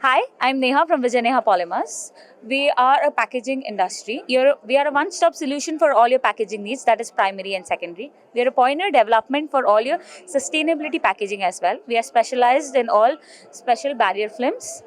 Hi, I'm Neha from Vijayaneha Polymers. We are a packaging industry. We are a one-stop solution for all your packaging needs, that is primary and secondary. We are a pioneer development for all your sustainability packaging as well. We are specialized in all special barrier films.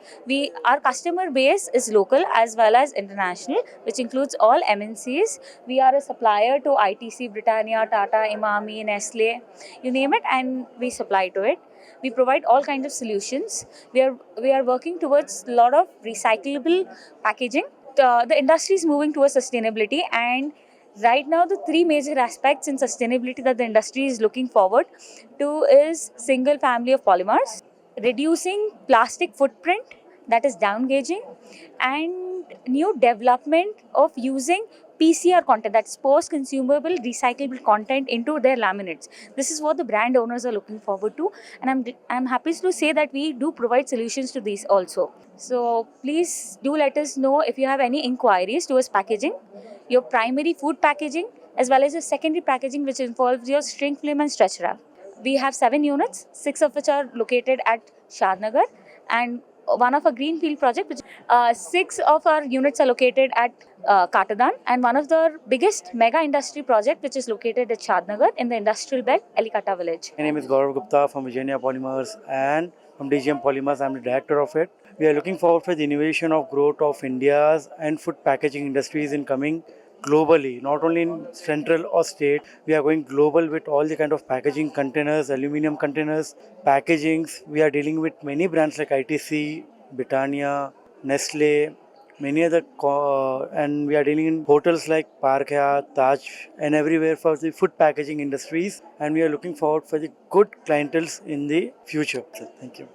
Our customer base is local as well as international, which includes all MNCs. We are a supplier to ITC, Britannia, Tata, Imami, Nestle, you name it, and we supply to it. We provide all kinds of solutions. We are working towards a lot of recyclable packaging. The industry is moving towards sustainability, and right now the three major aspects in sustainability that the industry is looking forward to is single family of polymers, reducing plastic footprint, that is down gauging, and new development of using PCR content, that's post consumable recyclable content, into their laminates. This is what the brand owners are looking forward to, and I'm happy to say that we do provide solutions to these also. So please do let us know if you have any inquiries towards packaging, your primary food packaging as well as your secondary packaging, which involves your shrink film and stretch wrap. We have 7 units, 6 of which are located at Shadnagar, and one of a greenfield project. 6 of our units are located at Katadan, and one of the biggest mega industry project which is located at Shadnagar in the industrial belt, Elikata village. My name is Gupta from Vijayaneha Polymers, and from DGM Polymers, I'm the director of it. We are looking forward for the innovation of growth of India's and food packaging industries in coming globally, not only in central or state. We are going global with all the kind of packaging containers, aluminum containers, packagings. We are dealing with many brands like ITC, Britannia, Nestle, many other, and we are dealing in hotels like Park Hyatt, Taj, and everywhere for the food packaging industries. And we are looking forward for the good clienteles in the future. So, thank you.